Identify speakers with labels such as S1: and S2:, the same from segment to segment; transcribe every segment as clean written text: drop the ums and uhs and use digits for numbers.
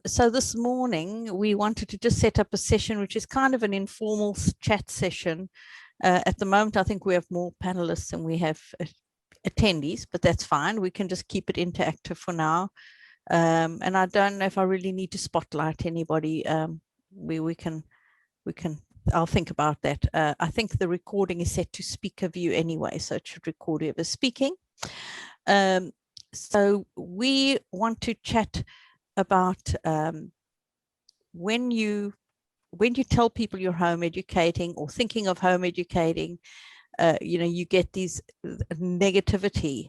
S1: So this morning we wanted to just set up a session, which is kind of an informal chat session. At the moment, I think we have more panelists than we have attendees, but that's fine. We can just keep it interactive for now. And I don't know if I really need to spotlight anybody. We can, I'll think about that. I think the recording is set to speaker view anyway, so it should record whoever's speaking. So we want to chat about when you tell people you're home educating or thinking of home educating, you get these negativity,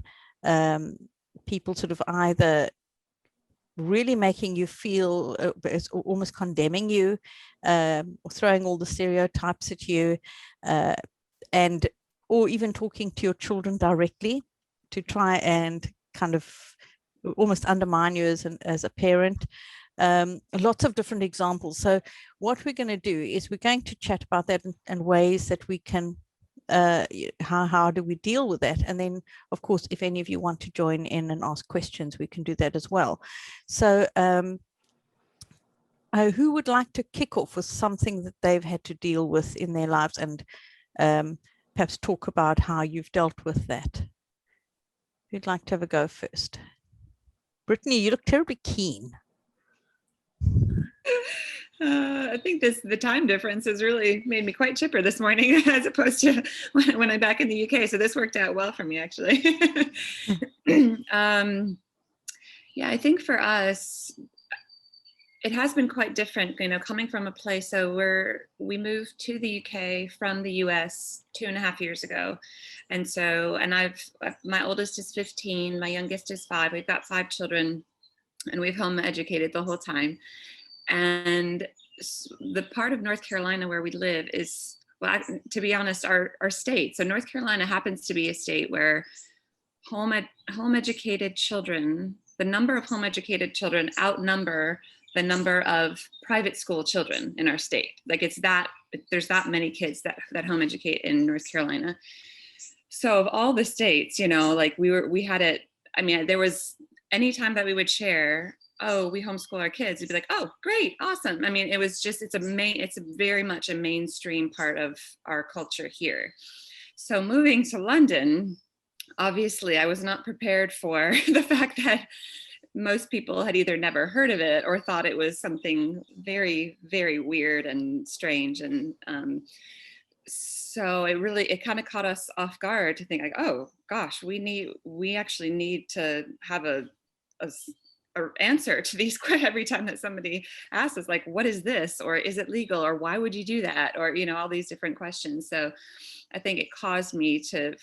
S1: people sort of either really making you feel it's almost condemning you, or throwing all the stereotypes at you, or even talking to your children directly to try and kind of almost undermine you as a parent. Lots of different examples. So what we're going to do is we're going to chat about that and ways that we can, how do we deal with that? And then, of course, if any of you want to join in and ask questions, we can do that as well. So who would like to kick off with something that they've had to deal with in their lives, and perhaps talk about how you've dealt with that? Who'd like to have a go first? Brittany, you look terribly keen.
S2: I think the time difference has really made me quite chipper this morning as opposed to when I'm back in the UK. So this worked out well for me, actually. Yeah, I think for us, it has been quite different, coming from a place. So we moved to the UK from the US 2.5 years ago. And my oldest is 15, my youngest is 5. We've got 5 children and we've home educated the whole time. And the part of North Carolina where we live is, well, to be honest, our state. So North Carolina happens to be a state where home educated children, the number of home educated children outnumber the number of private school children in our state. Like there's that many kids that home educate in North Carolina. So of all the states, like we had it, I mean, there was any time that we would share, oh, we homeschool our kids, it'd be like, oh, great, awesome. I mean, it was just, it's very much a mainstream part of our culture here. So moving to London, obviously I was not prepared for the fact that most people had either never heard of it or thought it was something very, very weird and strange. And so it kind of caught us off guard to think like, oh gosh, we actually need to have a answer to these every time that somebody asks us, like, what is this, or is it legal, or why would you do that, or all these different questions. So I think it caused me to,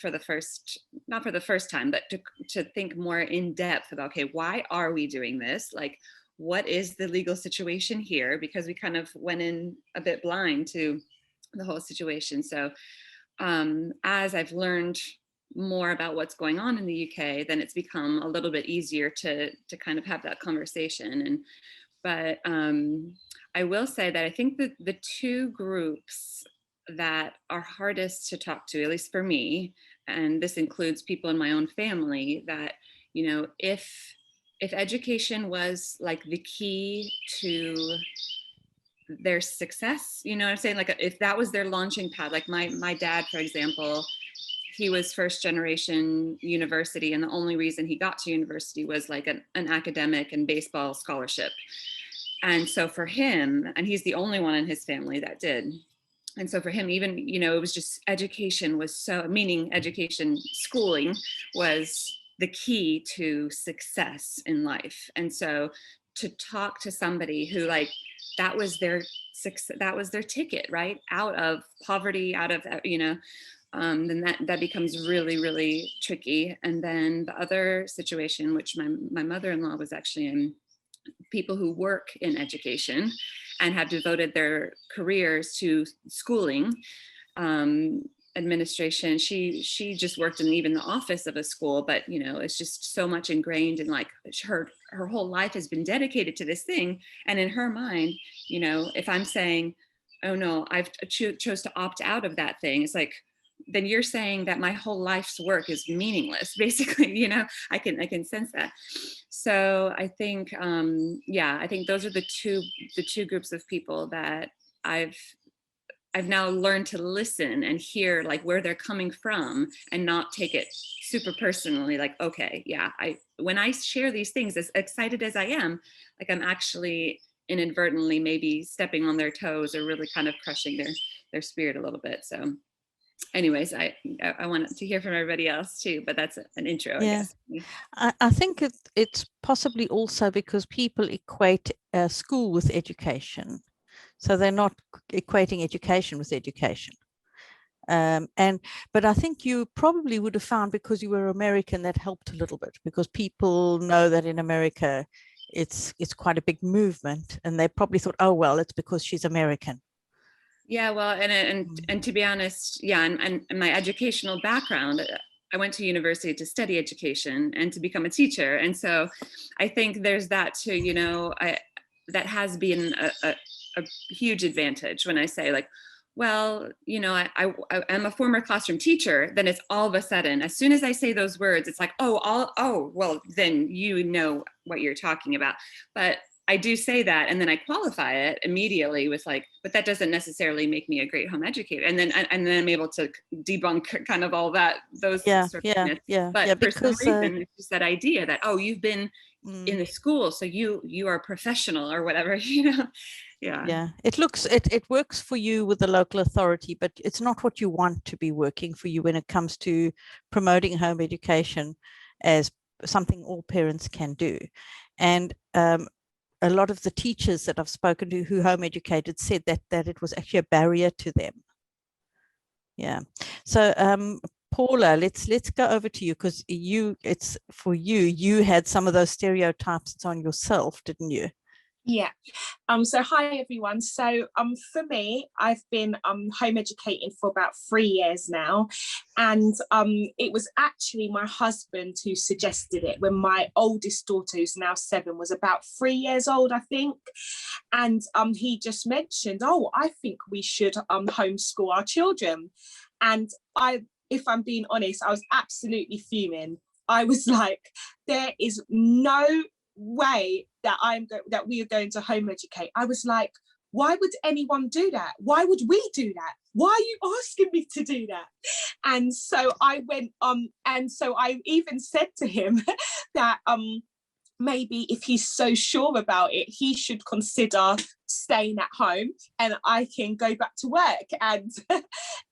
S2: not for the first time, but to think more in depth about, okay, why are we doing this? Like, what is the legal situation here? Because we kind of went in a bit blind to the whole situation. So as I've learned more about what's going on in the UK, then it's become a little bit easier to kind of have that conversation. But I will say that I think that the 2 groups that are hardest to talk to, at least for me, and this includes people in my own family, that if education was like the key to their success, what I'm saying, like if that was their launching pad, like my dad, for example, he was first generation university, and the only reason he got to university was like an academic and baseball scholarship. And so for him, and he's the only one in his family that did. And so for him, even, it was just education was schooling was the key to success in life. And so to talk to somebody who that was their ticket, right? Out of poverty, out of, then that becomes really, really tricky. And then the other situation, which my mother-in-law was actually in, people who work in education and have devoted their careers to schooling, administration. She just worked in even the office of a school, but it's just so much ingrained in like her whole life has been dedicated to this thing. And in her mind, if I'm saying, oh no, I've chose to opt out of that thing, it's like, then you're saying that my whole life's work is meaningless, basically. You know, I can sense that. So I think, yeah, I think those are the two groups of people that I've now learned to listen and hear like where they're coming from, and not take it super personally. Like, okay, yeah, when I share these things, as excited as I am, like I'm actually inadvertently maybe stepping on their toes, or really kind of crushing their spirit a little bit. So anyways, I wanted to hear from everybody else too, but that's an intro, I guess.
S1: I think it's possibly also because people equate school with education. So they're not equating education with education. But I think you probably would have found, because you were American, that helped a little bit, because people know that in America it's quite a big movement, and they probably thought, oh well, it's because she's American.
S2: Yeah, well, and to be honest, yeah, and my educational background, I went to university to study education and to become a teacher, and so I think there's that too. You know, that has been a huge advantage when I say, like, well, you know, I'm a former classroom teacher. Then it's all of a sudden, as soon as I say those words, it's like, oh, well, then you know what you're talking about. But I do say that, and then I qualify it immediately with like, but that doesn't necessarily make me a great home educator. And then I'm able to debunk kind of all that, those sort of myths. But for some reason, it's just that idea that, oh, you've been in the school, so you are professional or whatever, you know. Yeah,
S1: it works for you with the local authority, but it's not what you want to be working for you when it comes to promoting home education as something all parents can do. And a lot of the teachers that I've spoken to who home educated said that it was actually a barrier to them. Yeah. So Paula, let's go over to you, because it's for you had some of those stereotypes on yourself, didn't you?
S3: Yeah. So hi everyone. So for me, I've been home educating for about 3 years now, and it was actually my husband who suggested it when my oldest daughter, who's now 7, was about 3 years old, I think. And he just mentioned, oh, I think we should homeschool our children. And if I'm being honest, I was absolutely fuming. I was like, there is no way that that we are going to home educate. I was like, why would anyone do that? Why would we do that? Why are you asking me to do that? And so I went and so I even said to him that maybe if he's so sure about it, he should consider staying at home, and I can go back to work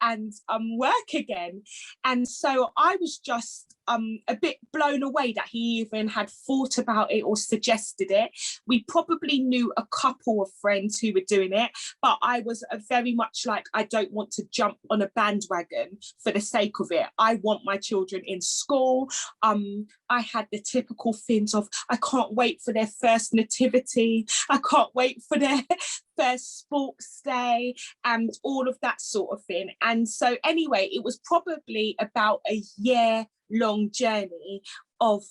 S3: and work again. And so I was just a bit blown away that he even had thought about it or suggested it. We probably knew a couple of friends who were doing it, but I was very much like, I don't want to jump on a bandwagon for the sake of it. I want my children in school. I had the typical things of, I can't wait for their first nativity. I can't wait for their first sports day and all of that sort of thing. And so anyway, it was probably about a year-long journey of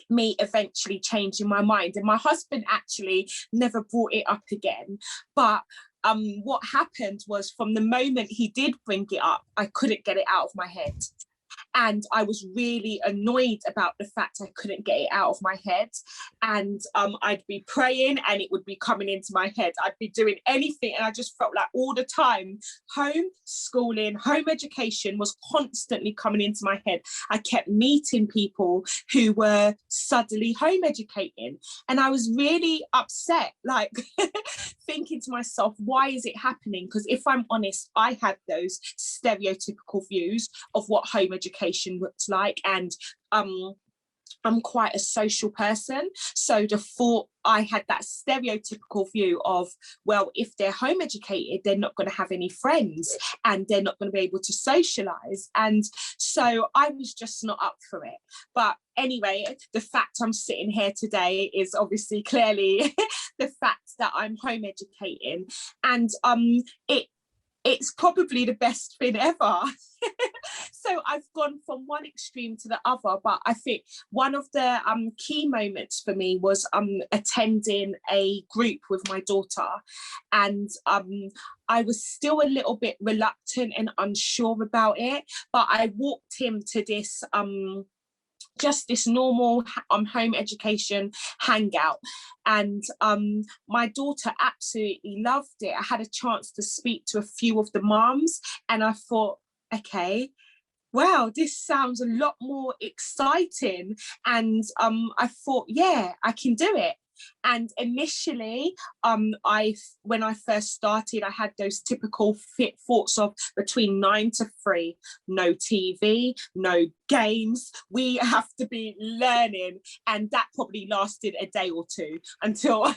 S3: me eventually changing my mind. And my husband actually never brought it up again. But what happened was, from the moment he did bring it up, I couldn't get it out of my head. And I was really annoyed about the fact I couldn't get it out of my head. And I'd be praying and it would be coming into my head. I'd be doing anything. And I just felt like all the time, homeschooling, home education was constantly coming into my head. I kept meeting people who were suddenly home educating. And I was really upset, like thinking to myself, why is it happening? Because if I'm honest, I had those stereotypical views of what home education looks like, and I'm quite a social person, so the thought, I had that stereotypical view of, well, if they're home educated, they're not going to have any friends and they're not going to be able to socialize. And so I was just not up for it. But anyway, the fact I'm sitting here today is obviously clearly the fact that I'm home educating. And it's probably the best thing ever. So I've gone from one extreme to the other, but I think one of the key moments for me was attending a group with my daughter, and I was still a little bit reluctant and unsure about it, but I walked him to this just this normal home education hangout, and my daughter absolutely loved it. I had a chance to speak to a few of the moms, and I thought, okay, wow, this sounds a lot more exciting. And I thought, yeah, I can do it. And initially, when I first started, I had those typical thoughts of between 9 to 3, no TV, no games. We have to be learning, and that probably lasted a day or two until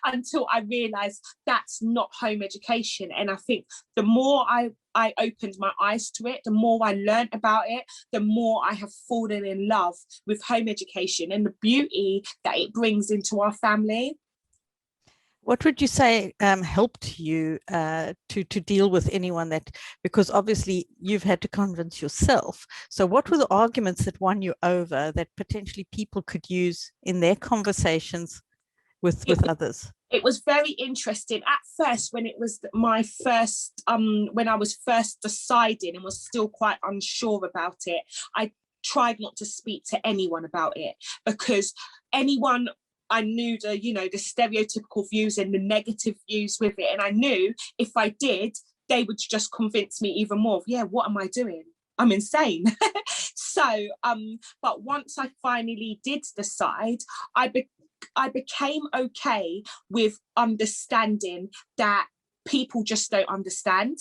S3: until I realised that's not home education. And I think the more I opened my eyes to it, the more I learned about it, the more I have fallen in love with home education and the beauty that it brings into our family.
S1: What would you say helped you to deal with anyone that, because obviously you've had to convince yourself. So what were the arguments that won you over that potentially people could use in their conversations with others?
S3: It was very interesting at first when it was my first, when I was first deciding and was still quite unsure about it. I tried not to speak to anyone about it, because anyone, I knew the stereotypical views and the negative views with it. And I knew if I did, they would just convince me even more of, yeah, what am I doing? I'm insane. So, but once I finally did decide, I became okay with understanding that people just don't understand.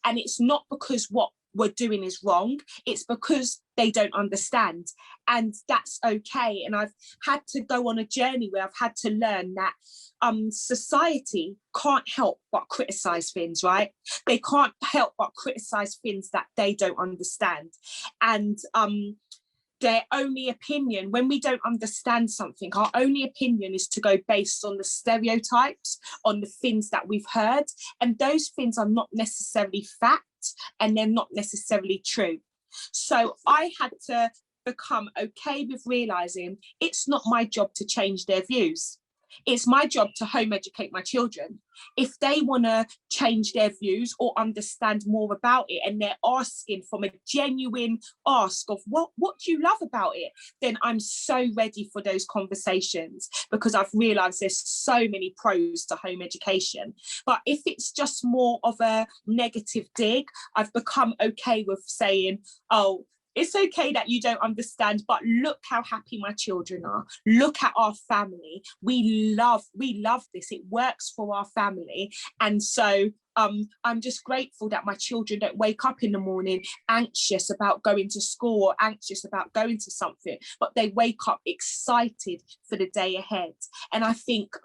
S3: And it's not because what we're doing is wrong, it's because they don't understand. And that's okay. And I've had to go on a journey where I've had to learn that society can't help but criticize things, right? They can't help but criticize things that they don't understand. And their only opinion, when we don't understand something, our only opinion is to go based on the stereotypes, on the things that we've heard. And those things are not necessarily fact, and they're not necessarily true. So I had to become okay with realizing it's not my job to change their views. It's my job to home educate my children. If they want to change their views or understand more about it, and they're asking from a genuine ask of what do you love about it, then I'm so ready for those conversations, because I've realized there's so many pros to home education. But if it's just more of a negative dig, I've become okay with saying, oh, it's okay that you don't understand, but look how happy my children are. Look at our family. We love this. It works for our family. And so I'm just grateful that my children don't wake up in the morning anxious about going to school or anxious about going to something, but they wake up excited for the day ahead. And I think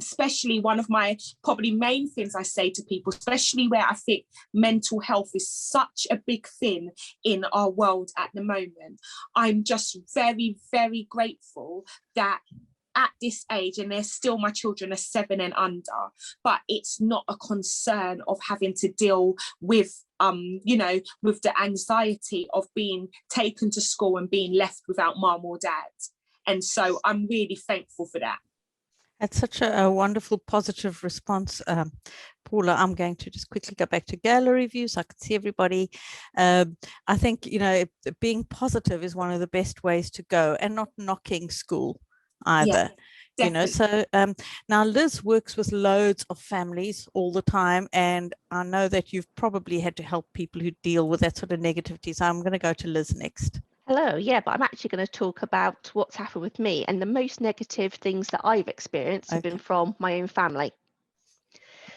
S3: especially one of my probably main things I say to people, especially where I think mental health is such a big thing in our world at the moment, I'm just very, very grateful that at this age, and they're still, my children are 7 and under, but it's not a concern of having to deal with with the anxiety of being taken to school and being left without mum or dad. And so I'm really thankful for that.
S1: That's such a wonderful, positive response, Paula. I'm going to just quickly go back to gallery view so I can see everybody. I think, being positive is one of the best ways to go, and not knocking school either.
S3: Yeah,
S1: so now Liz works with loads of families all the time, and I know that you've probably had to help people who deal with that sort of negativity. So I'm going to go to Liz next.
S4: Hello, yeah, but I'm actually going to talk about what's happened with me, and the most negative things that I've experienced have been from my own family.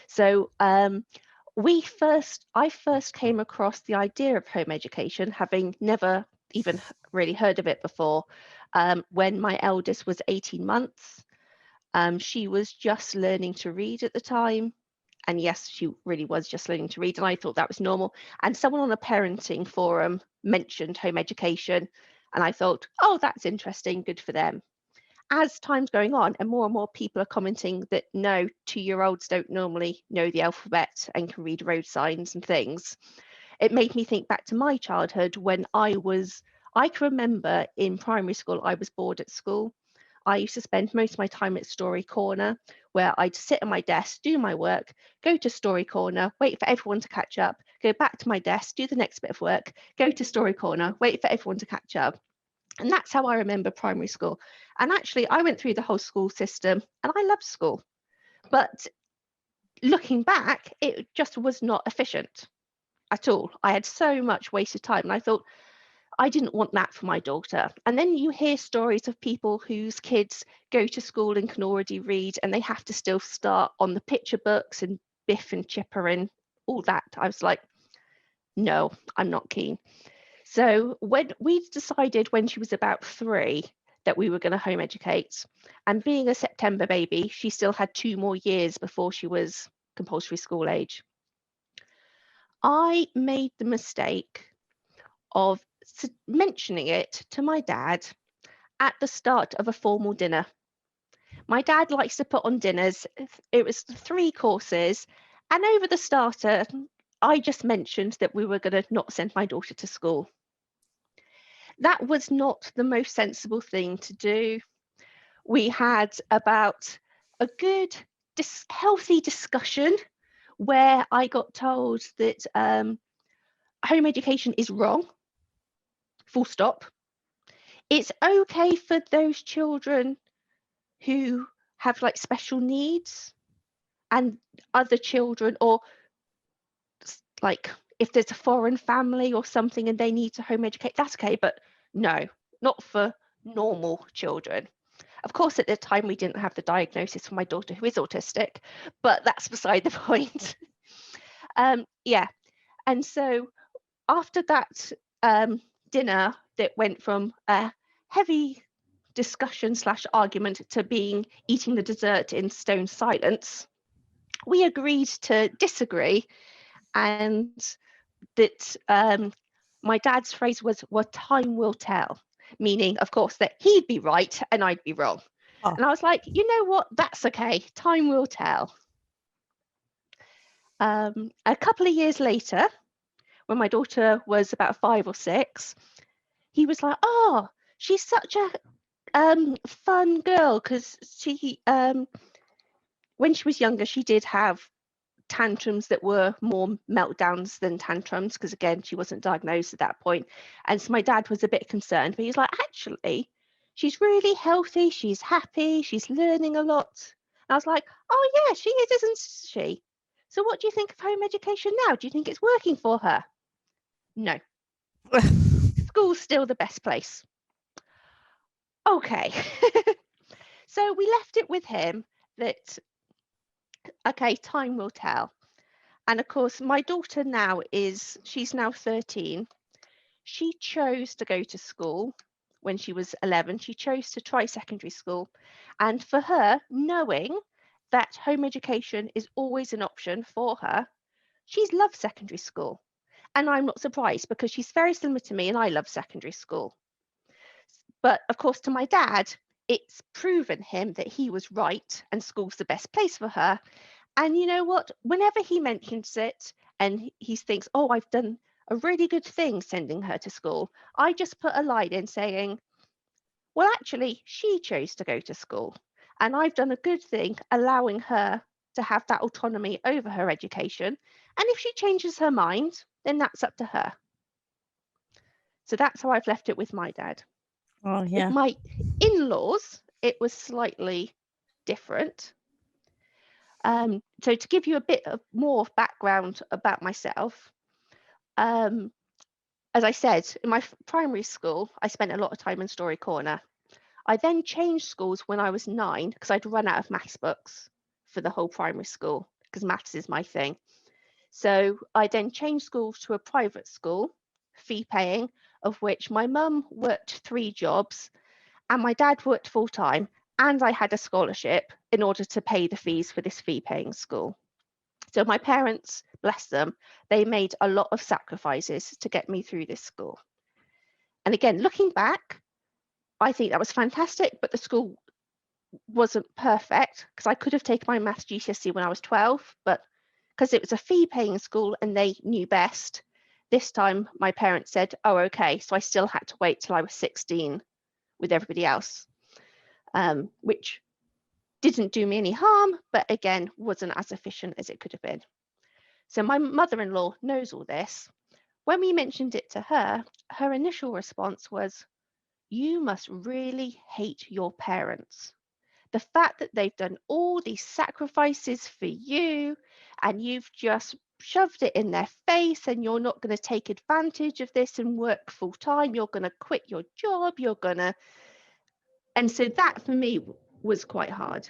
S4: So I first came across the idea of home education, having never even really heard of it before, when my eldest was 18 months. She was just learning to read at the time. And yes, she really was just learning to read, and I thought that was normal. And someone on a parenting forum mentioned home education, and I thought, oh, that's interesting, good for them. as time's going on and more people are commenting that no, 2-year-olds don't normally know the alphabet and can read road signs and things, it made me think back to my childhood when I can remember in primary school, I was bored at school. I used to spend most of my time at Story Corner, where I'd sit at my desk, do my work, go to Story Corner, wait for everyone to catch up, go back to my desk, do the next bit of work, go to Story Corner, wait for everyone to catch up. And that's how I remember primary school. And actually, I went through the whole school system and I loved school. But looking back, it just was not efficient at all. I had so much wasted time. And I thought, I didn't want that for my daughter. And then you hear stories of people whose kids go to school and can already read, and they have to still start on the picture books and Biff and Chipper and all that. I was like, no, I'm not keen. So when we decided when she was about 3 that we were going to home educate, and being a September baby, she still had 2 more years before she was compulsory school age. I made the mistake of mentioning it to my dad at the start of a formal dinner. My dad likes to put on dinners. It was 3 courses, and over the starter, I just mentioned that we were going to not send my daughter to school. That was not the most sensible thing to do. We had about a good, healthy discussion where I got told that home education is wrong. Full stop. It's okay for those children who have like special needs and other children, or like if there's a foreign family or something and they need to home educate, that's okay, but no, not for normal children. Of course, at the time we didn't have the diagnosis for my daughter who is autistic, but that's beside the point. Yeah, and so after that dinner that went from a heavy discussion / argument to eating the dessert in stone silence, we agreed to disagree, and that my dad's phrase was, well, time will tell, meaning, of course, that he'd be right and I'd be wrong. Oh. And I was like, you know what, that's okay, time will tell. A couple of years later, when my daughter was about 5 or 6, he was like, oh, she's such a fun girl, because she, when she was younger, she did have tantrums that were more meltdowns than tantrums, because again, she wasn't diagnosed at that point. And so my dad was a bit concerned, but he's like, actually, she's really healthy, she's happy, she's learning a lot. And I was like, oh yeah, she is, isn't she? So what do you think of home education now? Do you think it's working for her? No. School's still the best place. Okay. So we left it with him that, okay, time will tell. And of course, my daughter now she's now 13. She chose to go to school when she was 11. She chose to try secondary school. And for her, knowing that home education is always an option for her, she's loved secondary school. And I'm not surprised, because she's very similar to me and I love secondary school. But of course, to my dad, it's proven him that he was right and school's the best place for her. And you know what? Whenever he mentions it and he thinks, oh, I've done a really good thing sending her to school, I just put a line in saying, well, actually, she chose to go to school. And I've done a good thing allowing her to have that autonomy over her education. And if she changes her mind, then that's up to her. So that's how I've left it with my dad.
S1: Oh, yeah.
S4: With my in-laws, it was slightly different. So to give you a bit of more background about myself, as I said, in my primary school, I spent a lot of time in Story Corner. I then changed schools when I was 9 because I'd run out of maths books for the whole primary school, because maths is my thing. So I then changed schools to a private school, fee paying, of which my mum worked 3 jobs and my dad worked full time, and I had a scholarship in order to pay the fees for this fee paying school. So my parents, bless them, they made a lot of sacrifices to get me through this school. And again, looking back, I think that was fantastic, but the school wasn't perfect, because I could have taken my maths GCSE when I was 12, but because it was a fee-paying school and they knew best, this time my parents said, oh, okay, so I still had to wait till I was 16 with everybody else, which didn't do me any harm, but again, wasn't as efficient as it could have been. So my mother-in-law knows all this. When we mentioned it to her, her initial response was, you must really hate your parents. The fact that they've done all these sacrifices for you and you've just shoved it in their face and you're not going to take advantage of this and work full time, you're going to quit your job, you're going to... And so that for me was quite hard.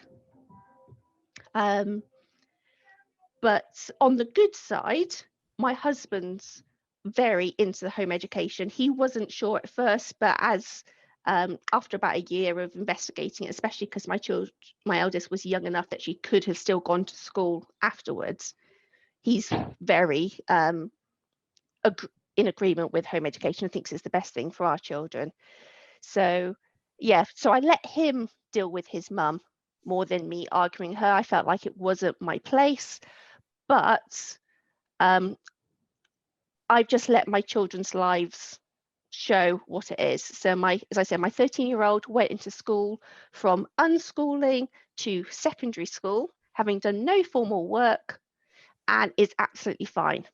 S4: But on the good side, my husband's very into the home education. He wasn't sure at first, but as after about a year of investigating it, especially because my eldest was young enough that she could have still gone to school afterwards, he's very in agreement with home education and thinks it's the best thing for our children. So yeah, so I let him deal with his mum more than me arguing her. I felt like it wasn't my place, but I've just let my children's lives show what it is. So as I said, my 13-year-old went into school from unschooling to secondary school, having done no formal work, and is absolutely fine.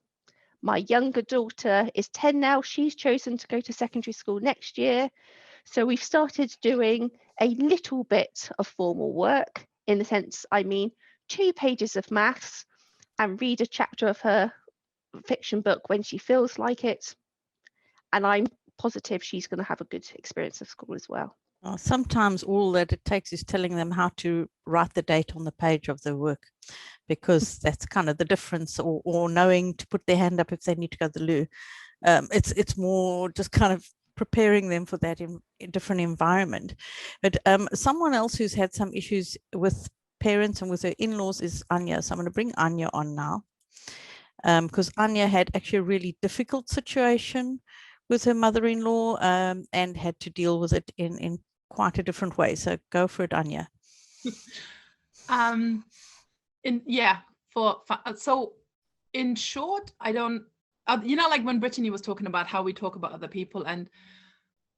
S4: My younger daughter is 10 now. She's chosen to go to secondary school next year. So we've started doing a little bit of formal work, in the sense, I mean, 2 pages of maths and read a chapter of her fiction book when she feels like it. And I'm positive she's going to have a good experience of school as well.
S1: Sometimes all that it takes is telling them how to write the date on the page of the work, because that's kind of the difference, or knowing to put their hand up if they need to go to the loo. It's more just kind of preparing them for that in a different environment. But someone else who's had some issues with parents and with her in-laws is Anya. So I'm going to bring Anya on now, because Anya had actually a really difficult situation with her mother-in-law, and had to deal with it in quite a different way. So go for it, Anya.
S5: So in short, I don't, like when Brittany was talking about how we talk about other people, and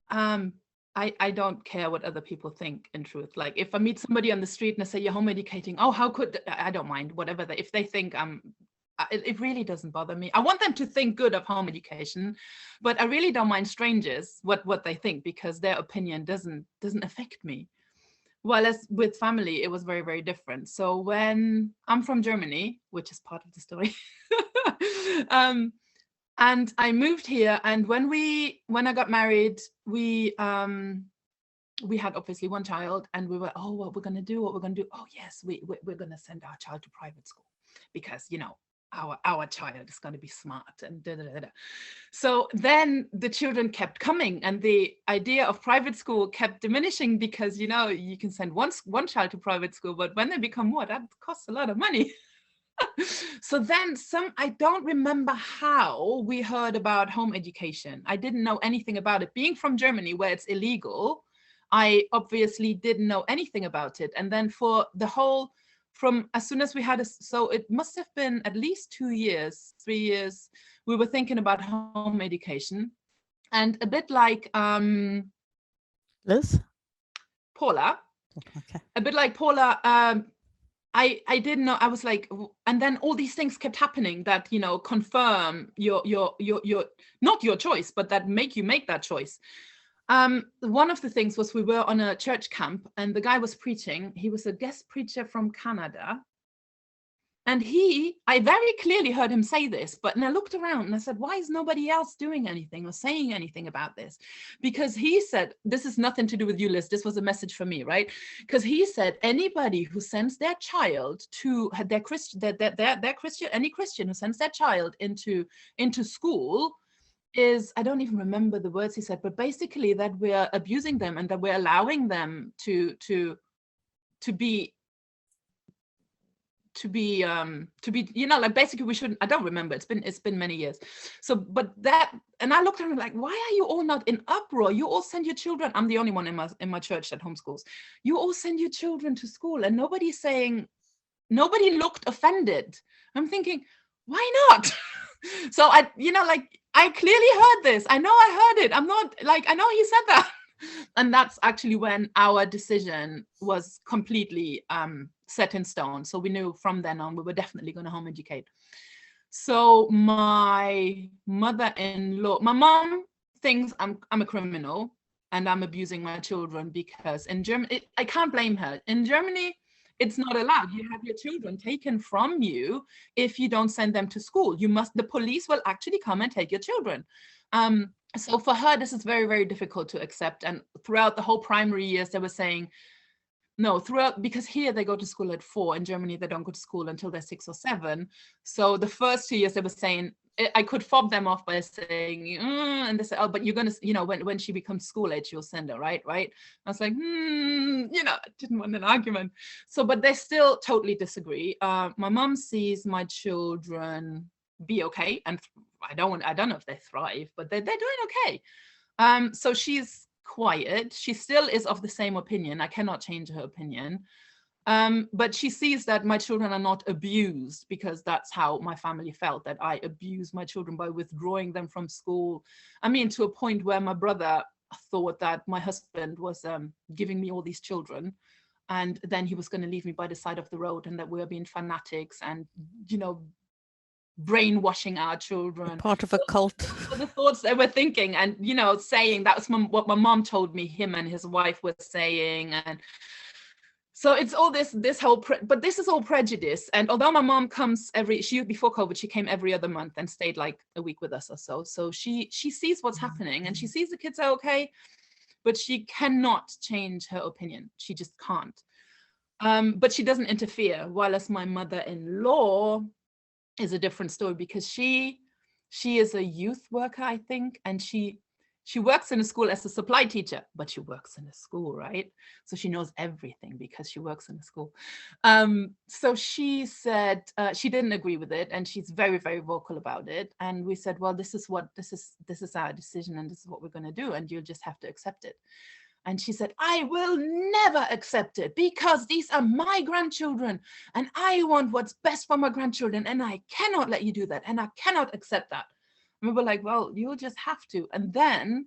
S5: I don't care what other people think, in truth. Like if I meet somebody on the street and I say, you're home educating, oh, how could, I don't mind, whatever. If they think it really doesn't bother me. I want them to think good of home education, but I really don't mind strangers, what they think, because their opinion doesn't affect me. Well, as with family, it was very, very different. So when I'm from Germany, which is part of the story, and I moved here, and when I got married, we had obviously 1 child, and we were, oh, what we're gonna do? Oh yes, we're gonna send our child to private school, because our child is going to be smart and da, da, da, da. So then the children kept coming, and the idea of private school kept diminishing, because you can send one child to private school, but when they become more, that costs a lot of money. So then I don't remember how we heard about home education. I didn't know anything about it. Being from Germany, where it's illegal, I obviously didn't know anything about it. And then for the whole, from as soon as we had so it must have been at least 2 years, 3 years, we were thinking about home education. And a bit like
S1: Liz?
S5: Paula,
S1: okay.
S5: A bit like Paula, I didn't know. I was like, and then all these things kept happening that, confirm your not your choice, but that make you make that choice. One of the things was, we were on a church camp, and the guy was preaching. He was a guest preacher from Canada. And I very clearly heard him say this, but then I looked around and I said, why is nobody else doing anything or saying anything about this? Because he said, this is nothing to do with you, Liz, this was a message for me, right? Because he said, anybody who sends their child to their Christian, any Christian who sends their child into school is, I don't even remember the words he said, but basically that we're abusing them, and that we're allowing them to be you know, like basically we shouldn't, I don't remember, it's been many years. So but that, and I looked at him like, why are you all not in uproar? You all send your children, I'm the only one in my church that homeschools, you all send your children to school and nobody's saying, nobody looked offended. I'm thinking, why not? So I, you know, like I clearly heard this, I know I heard it, I'm not like, I know he said that. And that's actually when our decision was completely set in stone. So we knew from then on we were definitely going to home educate. So my mother-in-law, my mom thinks I'm a criminal and I'm abusing my children because in Germany, I can't blame her. In Germany, it's not allowed. You have your children taken from you if you don't send them to school. The police will actually come and take your children. So for her, this is very, very difficult to accept. And throughout the whole primary years, they were saying, no, because here they go to school at 4. In Germany, they don't go to school until they're 6 or 7. So the first 2 years they were saying, I could fob them off by saying, and they said, oh, but you're going to, you know, when she becomes school age, you'll send her, right? I was like, you know, I didn't want an argument. So, but they still totally disagree. My mom sees my children be okay, and I don't know if they thrive, but they're doing okay. So she's quiet. She still is of the same opinion. I cannot change her opinion. But she sees that my children are not abused, because that's how my family felt, that I abused my children by withdrawing them from school. I mean, to a point where my brother thought that my husband was giving me all these children, and then he was going to leave me by the side of the road, and that we were being fanatics and, you know, brainwashing our children.
S1: Part of a cult.
S5: The thoughts they were thinking, and, you know, saying that was what my mom told me him and his wife were saying. And so it's all this whole, but this is all prejudice. And although my mom comes before COVID, she came every other month and stayed like a week with us or so. So she sees what's happening, and she sees the kids are okay, but she cannot change her opinion. She just can't. But she doesn't interfere. While as my mother-in-law is a different story, because she is a youth worker, I think, and she works in a school as a supply teacher, but she works in a school, right? So she knows everything because she works in a school. So she said she didn't agree with it, and she's very, very vocal about it. And we said, well, this is our decision, and this is what we're going to do, and you'll just have to accept it. And she said, I will never accept it, because these are my grandchildren and I want what's best for my grandchildren, and I cannot let you do that, and I cannot accept that. And we were like, well, you'll just have to. And then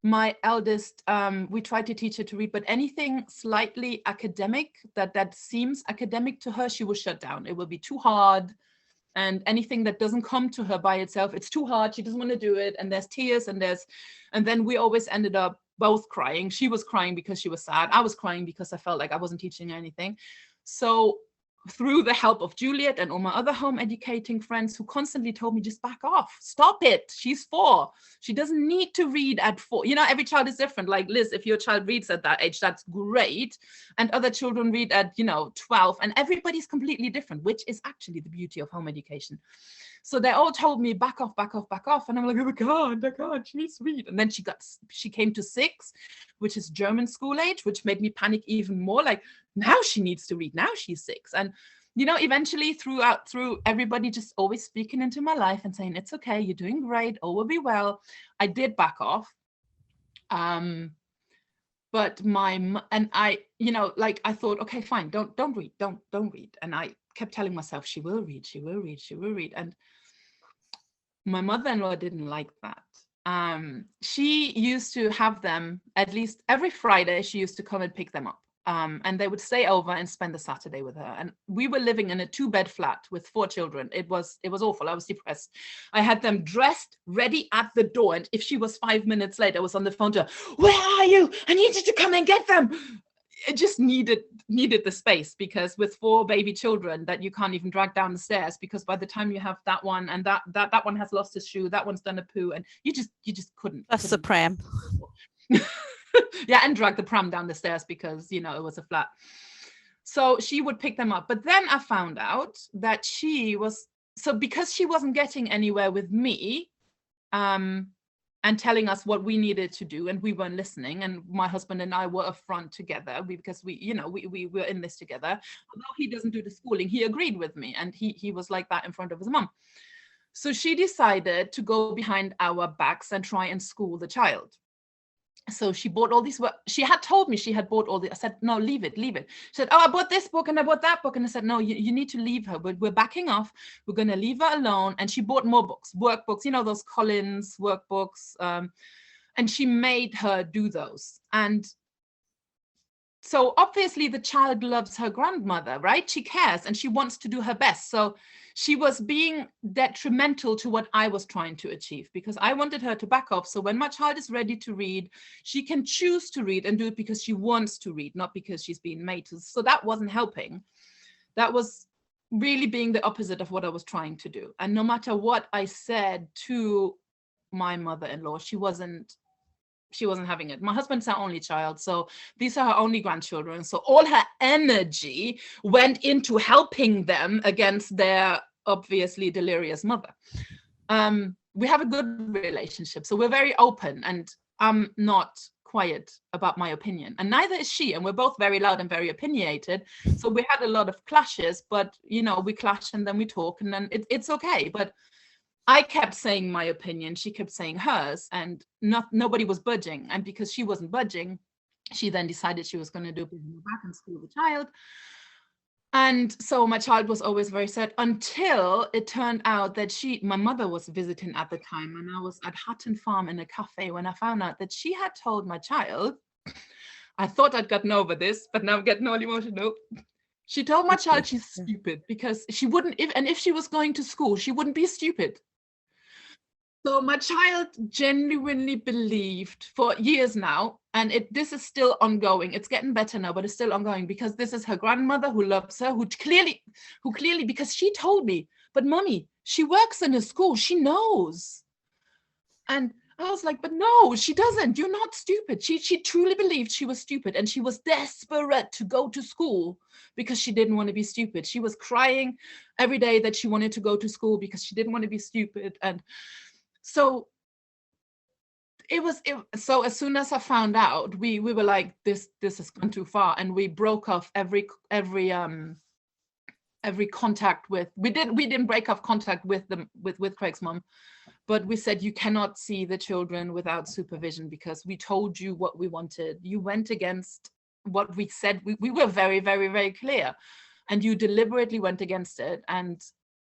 S5: my eldest, we tried to teach her to read, but anything slightly academic that seems academic to her, she will shut down. It will be too hard. And anything that doesn't come to her by itself, it's too hard. She doesn't want to do it. And there's tears, and then we always ended up both crying. She was crying because she was sad. I was crying because I felt like I wasn't teaching her anything. So through the help of Juliet and all my other home educating friends who constantly told me, just back off, stop it. She's 4. She doesn't need to read at 4. You know, every child is different. Like Liz, if your child reads at that age, that's great. And other children read at, 12, and everybody's completely different, which is actually the beauty of home education. So they all told me, back off, back off, back off. And I'm like, oh my God, she needs to read. And then she came to 6, which is German school age, which made me panic even more. Like, now she needs to read. Now she's 6. And, eventually through everybody just always speaking into my life and saying, it's okay, you're doing great, all will be well, I did back off. But I thought, okay, fine, don't read, don't read. And I kept telling myself, she will read, she will read, she will read. And my mother-in-law didn't like that. She used to have them at least every Friday. She used to come and pick them up. And they would stay over and spend the Saturday with her. And we were living in a 2-bed flat with 4 children. It was awful. I was depressed. I had them dressed, ready at the door. And if she was 5 minutes late, I was on the phone to her, where are you? I need you to come and get them. It just needed the space, because with 4 baby children that you can't even drag down the stairs, because by the time you have that one and that one has lost his shoe, that one's done a poo, and you just couldn't.
S1: That's the pram.
S5: Yeah, and drag the pram down the stairs because, it was a flat. So she would pick them up. But then I found out that because she wasn't getting anywhere with me, and telling us what we needed to do, and we weren't listening. And my husband and I were upfront together because we were in this together. Although he doesn't do the schooling, he agreed with me, and he was like that in front of his mum. So she decided to go behind our backs and try and school the child. So she bought all these, she had told me she had bought all the, I said, no, leave it. She said, oh, I bought this book and I bought that book. And I said, no, you need to leave her. We're backing off. We're going to leave her alone. And she bought more books, workbooks, those Collins workbooks. And she made her do those. And so obviously the child loves her grandmother, right? She cares and she wants to do her best. So she was being detrimental to what I was trying to achieve, because I wanted her to back off. So when my child is ready to read, she can choose to read and do it because she wants to read, not because she's being made to. So that wasn't helping. That was really being the opposite of what I was trying to do. And no matter what I said to my mother-in-law, she wasn't having it. My husband's our only child, so these are her only grandchildren. So all her energy went into helping them against their obviously delirious mother. We have a good relationship, so we're very open, and I'm not quiet about my opinion, and neither is she, and we're both very loud and very opinionated. So we had a lot of clashes, but we clash and then we talk, and then it's okay. But I kept saying my opinion, she kept saying hers, and nobody was budging. And because she wasn't budging, she then decided she was going to do back and school the child. And so my child was always very sad, until it turned out that my mother was visiting at the time, and I was at Hutton Farm in a cafe when I found out that she had told my child, I thought I'd gotten over this, but now I'm getting all emotional. She told my child she's stupid because she wouldn't, if she was going to school, she wouldn't be stupid. So my child genuinely believed for years now, and this is still ongoing. It's getting better now, but it's still ongoing, because this is her grandmother who loves her, who clearly, because she told me, but mommy, she works in a school, she knows. And I was like, but no, she doesn't. You're not stupid. She truly believed she was stupid, and she was desperate to go to school because she didn't want to be stupid. She was crying every day that she wanted to go to school because she didn't want to be stupid. And so so as soon as I found out, we were like, this has gone too far, and we broke off every contact with, we didn't break off contact with Craig's mom, but we said, you cannot see the children without supervision, because we told you what we wanted. You went against what we said. We were very, very, very clear, and you deliberately went against it. And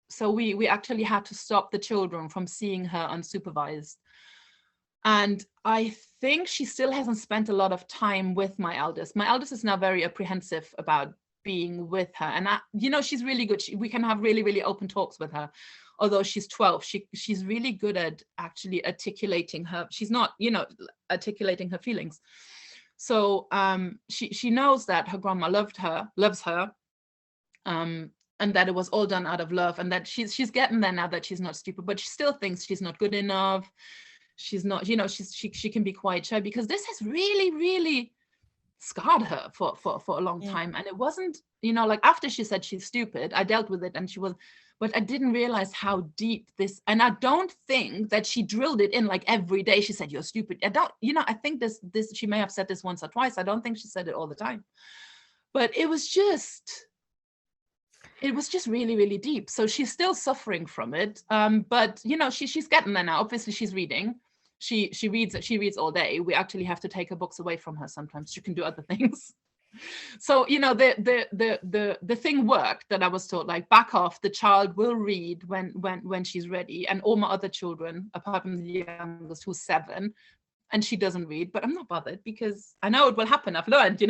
S5: so we actually had to stop the children from seeing her unsupervised. And I think she still hasn't spent a lot of time with my eldest. My eldest is now very apprehensive about being with her, and she's really good. We can have really, really open talks with her. Although she's 12, she's really good at actually articulating her. She's not, articulating her feelings. So she knows that her grandma loves her, and that it was all done out of love, and that she's getting there now, that she's not stupid, but she still thinks she's not good enough. She's not, she can be quite shy, because this has really, really scarred her for a long time. And it wasn't, like after she said she's stupid, I dealt with it, and she was, but I didn't realize how deep this, and I don't think that she drilled it in like every day. She said, you're stupid. I don't, I think this, she may have said this once or twice. I don't think she said it all the time, but it was just really, really deep. So she's still suffering from it. But she's getting there now. Obviously she's reading. She reads all day. We actually have to take her books away from her sometimes. She can do other things. So the thing worked, that I was taught, like, back off, the child will read when she's ready. And all my other children, apart from the youngest who's 7, and she doesn't read, but I'm not bothered, because I know it will happen. I've learned,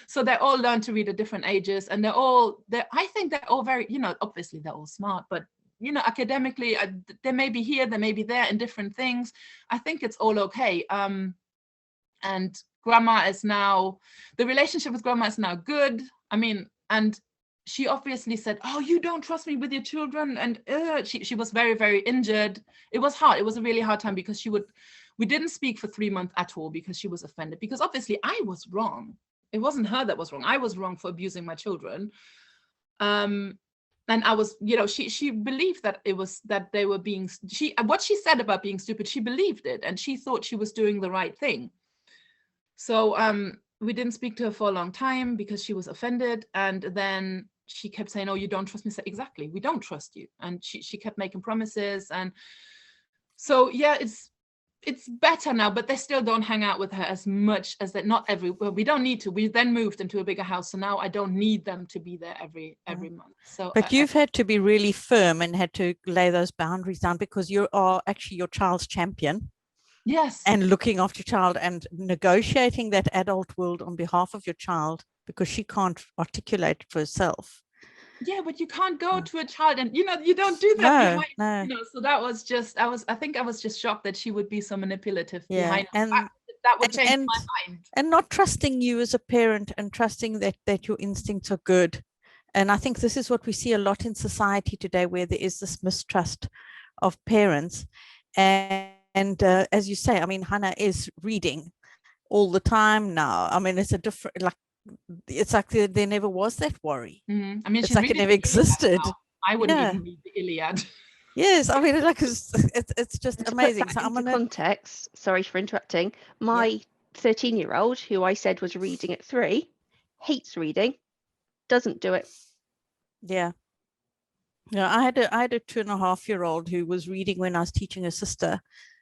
S5: So they all learn to read at different ages, and I think they're all very, obviously they're all smart, but academically, they may be here, they may be there in different things. I think it's all okay. And grandma is now, the relationship with grandma is now good. I mean, and she obviously said, oh, you don't trust me with your children. And she was very, very injured. It was hard. It was a really hard time, because we didn't speak for 3 months at all, because she was offended, because obviously I was wrong. It wasn't her that was wrong. I was wrong for abusing my children. and I was, you know, she believed that it was that they were being, what she said about being stupid, she believed it, and she thought she was doing the right thing. So we didn't speak to her for a long time because she was offended, and then she kept saying, "Oh, you don't trust me." I said, exactly, we don't trust you. And she kept making promises, and so yeah, it's better now, but they still don't hang out with her as much as that. Not every, well, we don't need to. We then moved into a bigger house, so now I don't need them to be there every month. So
S1: but you've had to be really firm and had to lay those boundaries down, because you are actually your child's champion.
S5: Yes.
S1: And looking after your child and negotiating that adult world on behalf of your child, because she can't articulate it for herself.
S5: Yeah, but you can't go to a child and, you know, you don't do that.
S1: No.
S5: You know, so that was just, I think I was just shocked that she would be so manipulative behind her
S1: and
S5: back. That would change my mind.
S1: And not trusting you as a parent, and trusting that your instincts are good. And I think this is what we see a lot in society today, where there is this mistrust of parents. And as you say, I mean, Hannah is reading all the time now. I mean, it's a different, like, it's like there never was that worry.
S5: Mm-hmm. I mean,
S1: it's like it never existed.
S5: I wouldn't even read the Iliad.
S1: Yes, I mean, like it's just amazing.
S4: So I'm into context. Sorry for interrupting. My 13-year-old, who I said was reading at 3, hates reading, doesn't do it.
S1: Yeah. No, I had a 2.5-year-old who was reading when I was teaching her sister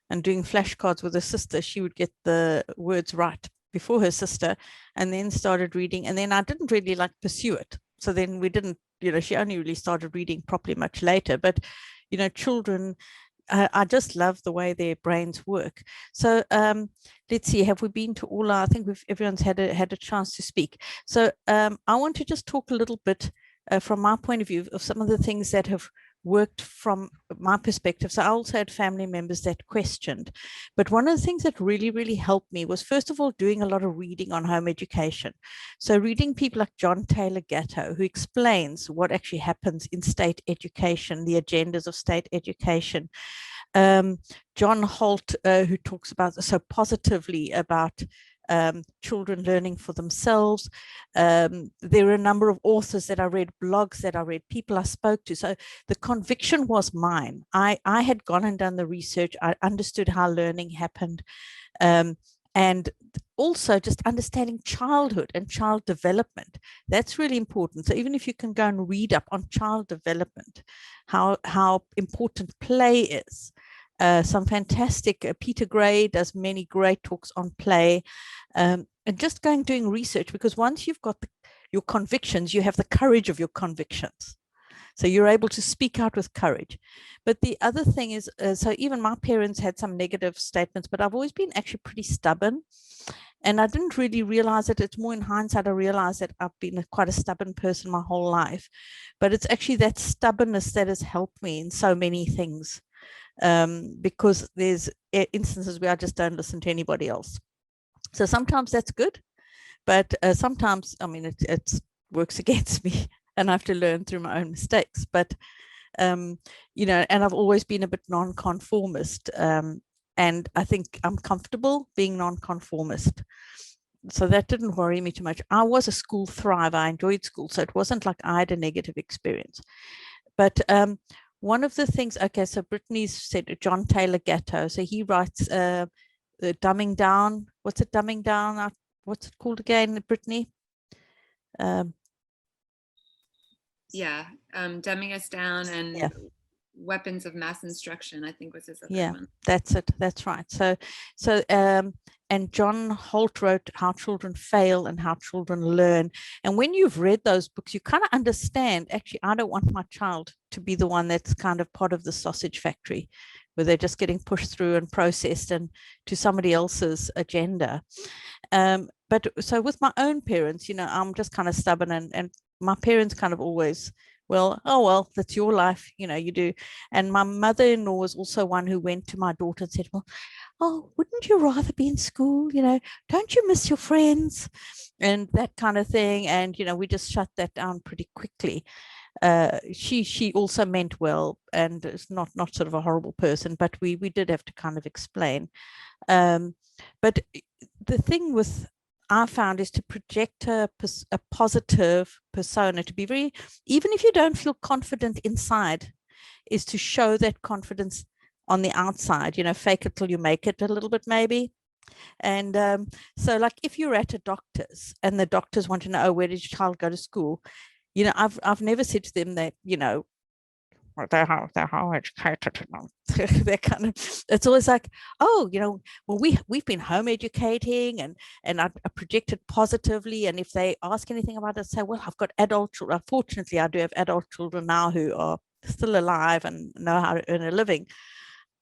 S1: and doing flashcards with her sister. She would get the words right before her sister, and then started reading. And then I didn't really like pursue it. So then we didn't, you know, she only really started reading properly much later. But, you know, children, I just love the way their brains work. So let's see, have we been to all our, I think everyone's had a chance to speak. So I want to just talk a little bit from my point of view of some of the things that have worked from my perspective. So I also had family members that questioned, but one of the things that really, really helped me was, first of all, doing a lot of reading on home education. So reading people like John Taylor Gatto, who explains what actually happens in state education, the agendas of state education. John Holt, who talks about so positively about children learning for themselves. There are a number of authors that I read, blogs that I read, people I spoke to. So the conviction was mine. I had gone and done the research. I understood how learning happened. And also just understanding childhood and child development. That's really important. So even if you can go and read up on child development, how important play is. Some fantastic, Peter Gray does many great talks on play, and just doing research, because once you've got your convictions, you have the courage of your convictions. So you're able to speak out with courage. But the other thing is, so even my parents had some negative statements, but I've always been actually pretty stubborn. And I didn't really realize it. It's more in hindsight, I realized that I've been quite a stubborn person my whole life. But it's actually that stubbornness that has helped me in so many things. Because there's instances where I just don't listen to anybody else. So sometimes that's good, but sometimes, I mean, it works against me, and I have to learn through my own mistakes. But, you know, and I've always been a bit nonconformist, and I think I'm comfortable being nonconformist. So that didn't worry me too much. I was a school thriver. I enjoyed school, so it wasn't like I had a negative experience. But one of the things, okay, so Brittany's said John Taylor Gatto. So he writes Dumbing Down. What's it, Dumbing Down? What's it called again, Brittany?
S2: Dumbing Us Down and Weapons of Mass Instruction, I think was his other one.
S1: That's it. That's right. So and John Holt wrote How Children Fail and How Children Learn. And when you've read those books, you kind of understand, actually, I don't want my child to be the one that's kind of part of the sausage factory, where they're just getting pushed through and processed and to somebody else's agenda. But so with my own parents, you know, I'm just kind of stubborn, and my parents kind of always, well, that's your life, you know, you do. And my mother-in-law was also one who went to my daughter and said, well, wouldn't you rather be in school? You know, don't you miss your friends? And that kind of thing. And, you know, we just shut that down pretty quickly. She also meant well, and is not sort of a horrible person, but we did have to kind of explain. But the thing with, I found is to project a positive persona, to be very, even if you don't feel confident inside, is to show that confidence on the outside, you know, fake it till you make it a little bit maybe. And so like if you're at a doctor's and the doctors want to know, oh, where did your child go to school? You know, I've never said to them that, you know, they're how educated. They're kind of, it's always like, oh, you know, well, we've been home educating, and I projected positively. And if they ask anything about it, I say, well, I've got adult children. Fortunately, I do have adult children now who are still alive and know how to earn a living.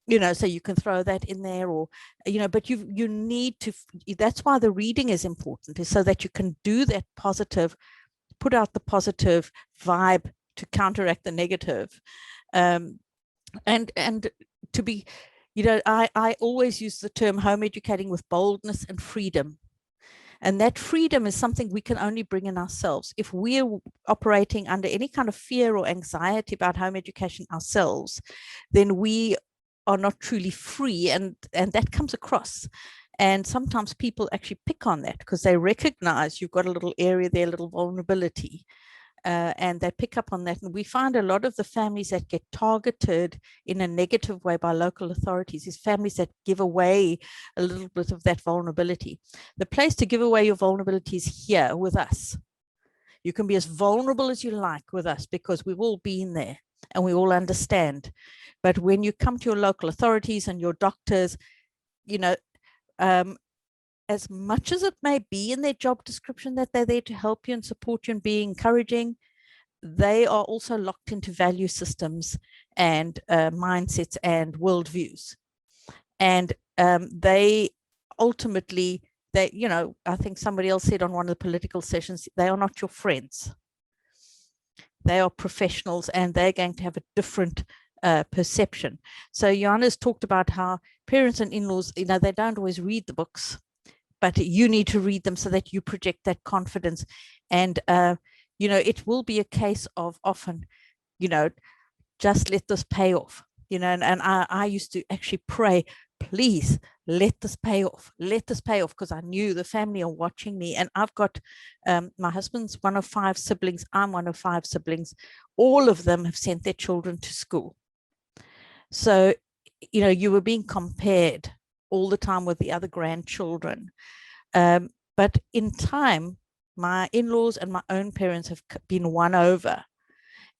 S1: You know, so you can throw that in there, or, you know, but you need to, that's why the reading is important, is so that you can do that positive, put out the positive vibe to counteract the negative. And to be, you know, I always use the term home educating with boldness and freedom. And that freedom is something we can only bring in ourselves. If we're operating under any kind of fear or anxiety about home education ourselves, then we are not truly free, and that comes across. And sometimes people actually pick on that because they recognize you've got a little area there, a little vulnerability, and they pick up on that. And we find a lot of the families that get targeted in a negative way by local authorities is families that give away a little bit of that vulnerability. The place to give away your vulnerability is here with us. You can be as vulnerable as you like with us because we've all been there and we all understand. But when you come to your local authorities and your doctors, you know, as much as it may be in their job description that they're there to help you and support you and be encouraging, they are also locked into value systems and mindsets and worldviews. And they ultimately, you know, I think somebody else said on one of the political sessions, they are not your friends. They are professionals, and they're going to have a different perception. So Johannes talked about how parents and in-laws, you know, they don't always read the books, but you need to read them so that you project that confidence. And, you know, it will be a case of often, you know, just let this pay off, you know, and I used to actually pray, please let this pay off, because I knew the family are watching me. And I've got, my husband's one of 5 siblings. I'm one of 5 siblings. All of them have sent their children to school. So, you know, you were being compared all the time with the other grandchildren. But in time, my in-laws and my own parents have been won over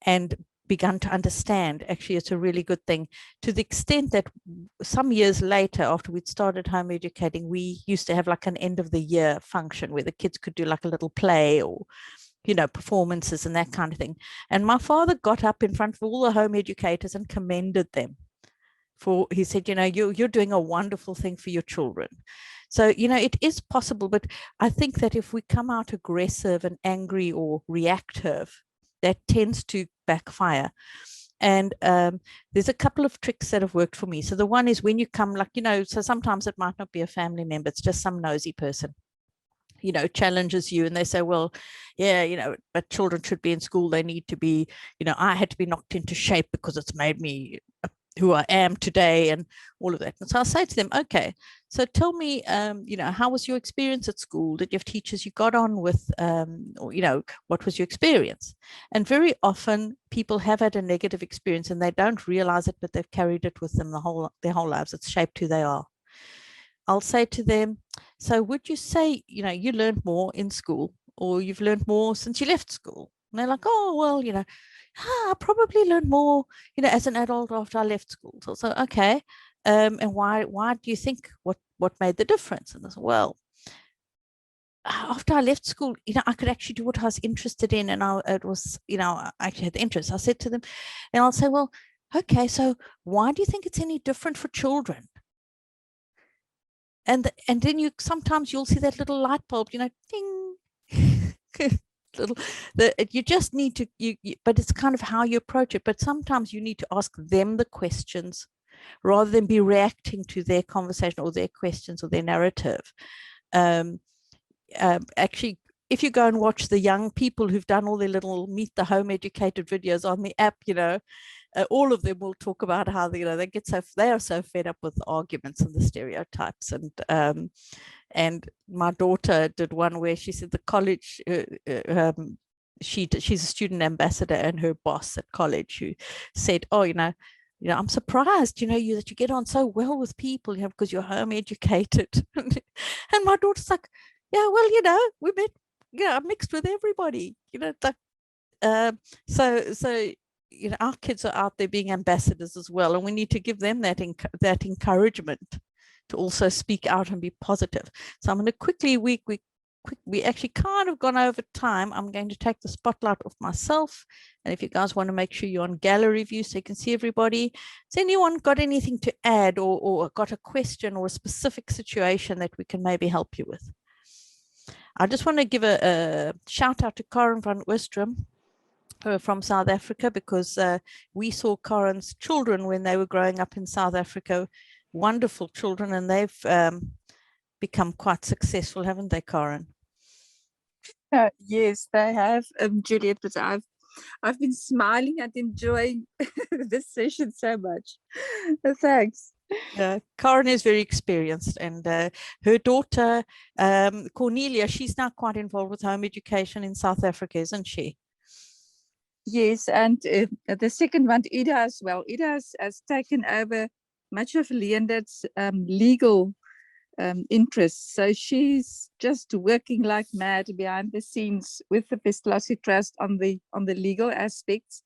S1: and begun to understand, actually, it's a really good thing, to the extent that some years later, after we'd started home educating, we used to have like an end of the year function where the kids could do like a little play or, you know, performances and that kind of thing. And my father got up in front of all the home educators and commended them. He said, you know, you're doing a wonderful thing for your children. So, you know, it is possible, but I think that if we come out aggressive and angry or reactive, that tends to backfire. And there's a couple of tricks that have worked for me. So the one is when you come, like, you know, so sometimes it might not be a family member, it's just some nosy person, you know, challenges you, and they say, well, yeah, you know, but children should be in school. They need to be, you know, I had to be knocked into shape because it's made me who I am today and all of that. And so I'll say to them, okay, so tell me, you know, how was your experience at school? Did you have teachers you got on with, or, you know, what was your experience? And very often people have had a negative experience and they don't realize it, but they've carried it with them their whole lives. It's shaped who they are. I'll say to them, so would you say, you know, you learned more in school, or you've learned more since you left school? And they're like, oh, well, you know, I probably learned more, you know, as an adult after I left school. So okay, and why do you think, what made the difference? And I said, well, after I left school, you know, I could actually do what I was interested in, and it was, you know, I actually had the interest. I said to them, and I'll say, well, okay, so why do you think it's any different for children? And then sometimes you'll see that little light bulb, you know, ding. You just need to, but it's kind of how you approach it. But sometimes you need to ask them the questions rather than be reacting to their conversation or their questions or their narrative. Actually, if you go and watch the young people who've done all their little Meet the Home Educated videos on the app, you know, all of them will talk about how, you know, they are so fed up with the arguments and the stereotypes, And my daughter did one where she said the college, she's a student ambassador, and her boss at college who said, oh, I'm surprised, that you get on so well with people, because you're home educated. And my daughter's like, yeah, well, we met, I mixed with everybody, it's like, so our kids are out there being ambassadors as well, and we need to give them that encouragement to also speak out and be positive. So I'm going to quickly, we actually kind of gone over time. I'm going to take the spotlight off myself, and if you guys want to make sure you're on gallery view so you can see everybody. Has anyone got anything to add, or got a question or a specific situation that we can maybe help you with? I just want to give a shout out to Karen van Oostrom from South Africa, because we saw Karen's children when they were growing up in South Africa, wonderful children, and they've become quite successful, haven't they, Karen?
S6: Yes, they have, Juliet, but I've been smiling and enjoying this session so much. Thanks.
S1: Karen is very experienced, and her daughter, Cornelia, she's now quite involved with home education in South Africa, isn't she?
S6: Yes, and the second one, Ida, as well. Ida has taken over much of Leonard's legal interests. So she's just working like mad behind the scenes with the Pestalozzi Trust on the legal aspects.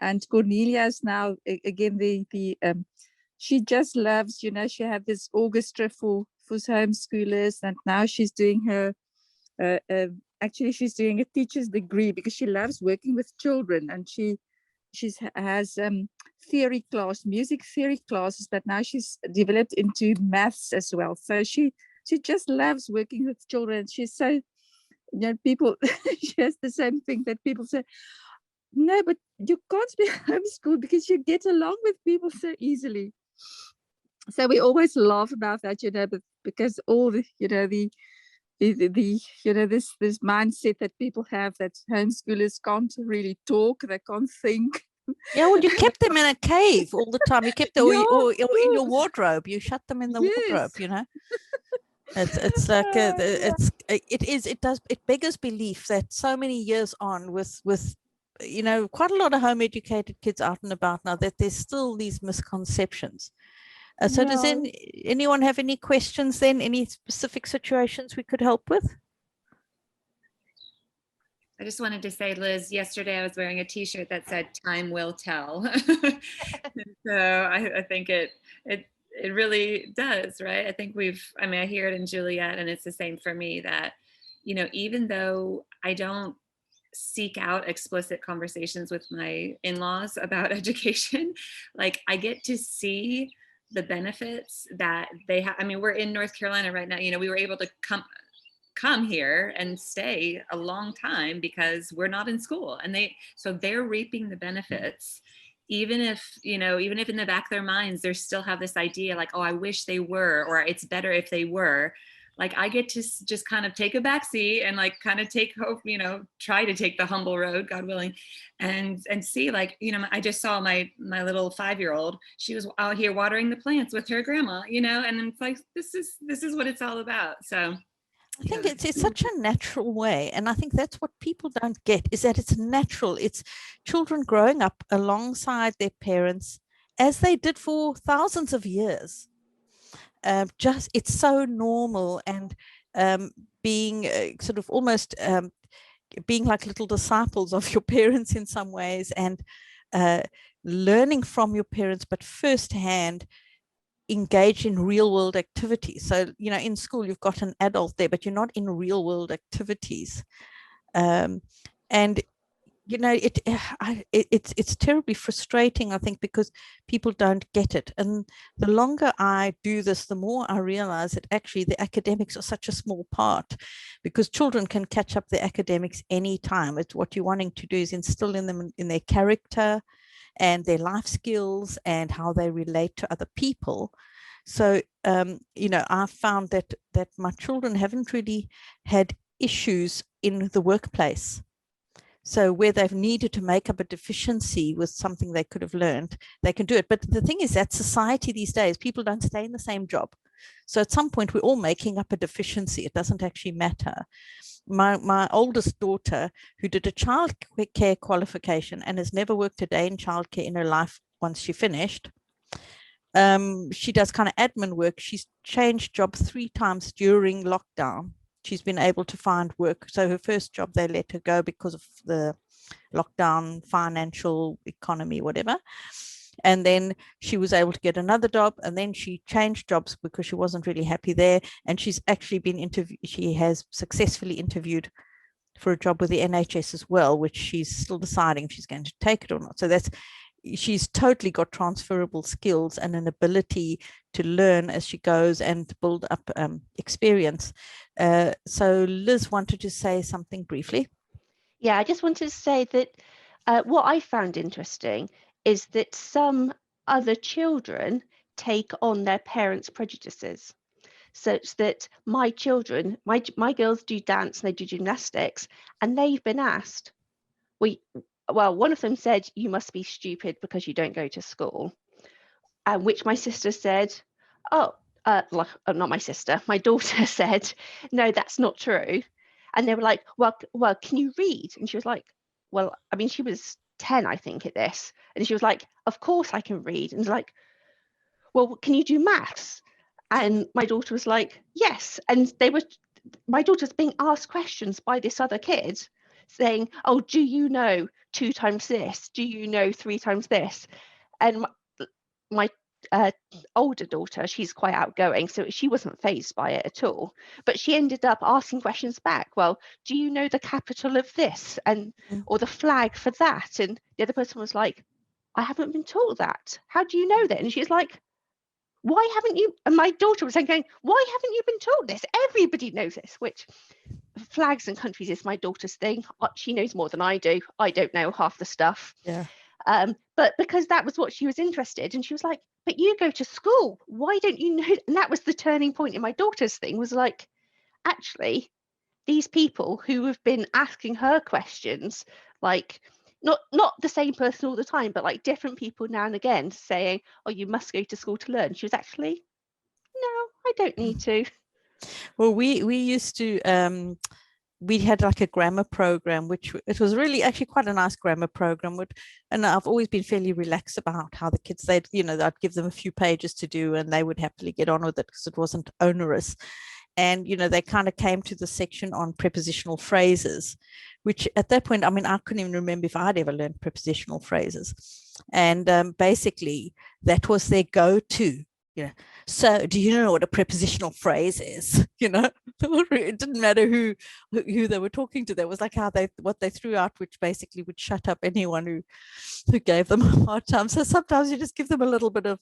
S6: And Cornelia is now again she just loves, she had this orchestra for homeschoolers, and now she's doing her actually she's doing a teacher's degree because she loves working with children, and she has theory class, music theory classes, but now she's developed into maths as well. So she just loves working with children. She's so, people, she has the same thing that people say, no, but you can't be homeschooled because you get along with people so easily. So we always laugh about that, but because all the, this mindset that people have, that homeschoolers can't really talk, they can't think.
S1: Yeah, well, you kept them in a cave all the time. You kept them, or in your wardrobe. You shut them in the wardrobe. It's like it beggars belief that so many years on, with quite a lot of home educated kids out and about now, that there's still these misconceptions. So does anyone have any questions then? Any specific situations we could help with?
S2: I just wanted to say, Liz, yesterday I was wearing a t-shirt that said "Time will tell." So I think it really does, right? I think I hear it in Juliet, and it's the same for me, that, even though I don't seek out explicit conversations with my in-laws about education, like, I get to see the benefits that they have. We're in North Carolina right now. We were able to come here and stay a long time because we're not in school, and they're reaping the benefits, even if in the back of their minds they still have this idea like, oh, I wish they were, or it's better if they were. Like, I get to just kind of take a backseat and like kind of take hope, try to take the humble road, God willing, and see, like, I just saw my little 5-year-old. She was out here watering the plants with her grandma, and it's like, this is what it's all about. So
S1: I think it's such a natural way, and I think that's what people don't get, is that it's natural. It's children growing up alongside their parents as they did for thousands of years. It's so normal, and being sort of almost being like little disciples of your parents in some ways, and learning from your parents, but firsthand engage in real world activities. So, in school, you've got an adult there, but you're not in real world activities. And it's terribly frustrating, I think, because people don't get it. And the longer I do this, the more I realize that actually the academics are such a small part, because children can catch up the academics anytime. It's what you're wanting to do is instill in them in their character and their life skills and how they relate to other people. So, I found that my children haven't really had issues in the workplace. So where they've needed to make up a deficiency with something they could have learned, they can do it. But the thing is that society these days, people don't stay in the same job. So at some point, we're all making up a deficiency. It doesn't actually matter. My oldest daughter, who did a childcare qualification and has never worked a day in childcare in her life once she finished, she does kind of admin work. She's changed job 3 times during lockdown. She's been able to find work. So her first job, they let her go because of the lockdown, financial economy, whatever. And then she was able to get another job, and then she changed jobs because she wasn't really happy there. And she's actually been she has successfully interviewed for a job with the NHS as well, which she's still deciding if she's going to take it or not. So she's totally got transferable skills and an ability to learn as she goes and build up experience. So Liz wanted to say something briefly.
S4: Yeah, I just wanted to say that what I found interesting is that some other children take on their parents' prejudices, such that my children, my girls do dance and they do gymnastics, and they've been asked, well, one of them said, you must be stupid because you don't go to school, which my sister said, not my sister, my daughter said, no, that's not true. And they were like, well, can you read? And she was like, well, I mean, she was 10, I think, at this. And she was like, of course I can read. And like, well, can you do maths? And my daughter was like, yes. And my daughter's being asked questions by this other kid saying, oh, do you know 2 times this? Do you know 3 times this? And my older daughter, she's quite outgoing, so she wasn't fazed by it at all, but she ended up asking questions back. Well, do you know the capital of this, and or the flag for that? And the other person was like, I haven't been taught that. How do you know that? And she's like, why haven't you? And my daughter was saying, why haven't you been taught this? Everybody knows this. Which flags and countries is my daughter's thing. She knows more than I do. I don't know half the stuff.
S1: Yeah.
S4: But because that was what she was interested, and she was like, but you go to school, why don't you know? And that was the turning point in my daughter's thing, was like, actually, these people who have been asking her questions, like not the same person all the time, but like different people now and again saying, oh, you must go to school to learn. She was actually, no, I don't need to.
S1: Well, we used to we had like a grammar program, which it was really actually quite a nice grammar program. And I've always been fairly relaxed about how the kids, I'd give them a few pages to do and they would happily get on with it because it wasn't onerous. And, they kind of came to the section on prepositional phrases, which at that point, I mean, I couldn't even remember if I'd ever learned prepositional phrases. And basically that was their go-to. So do you know what a prepositional phrase is? It didn't matter who they were talking to. That was like what they threw out, which basically would shut up anyone who gave them a hard time. So sometimes you just give them a little bit of,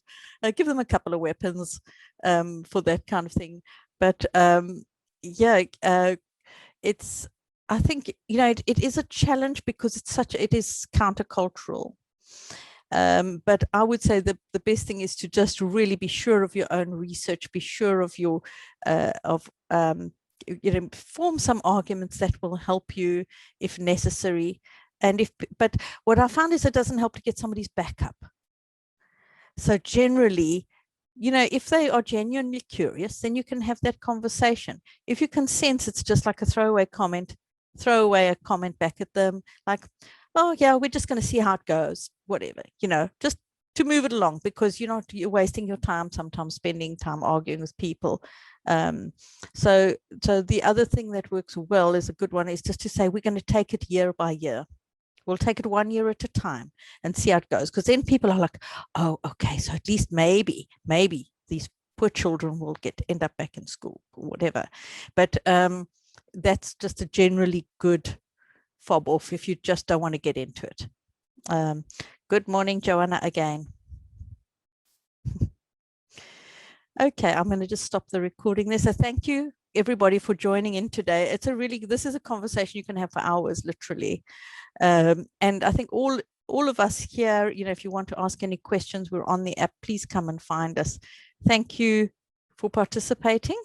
S1: give them a couple of weapons for that kind of thing. But it's, I think, it is a challenge because it is countercultural. But I would say that the best thing is to just really be sure of your own research, be sure of your form some arguments that will help you if necessary. But what I found is it doesn't help to get somebody's backup. So generally, if they are genuinely curious, then you can have that conversation. If you can sense it's just like a throwaway comment, throw away a comment back at them, like, oh yeah, we're just going to see how it goes, whatever, just to move it along, because you're wasting your time sometimes spending time arguing with people. So the other thing that works well, is a good one, is just to say, we're going to take it year by year. We'll take it 1 year at a time and see how it goes. Because then people are like, oh, okay, so at least maybe these poor children will end up back in school or whatever. But that's just a generally good fob off if you just don't want to get into it. Good morning, Joanna, again. Okay, I'm going to just stop the recording there. So thank you everybody for joining in today. This is a conversation you can have for hours, literally. And I think all of us here, if you want to ask any questions, we're on the app. Please come and find us. Thank you for participating.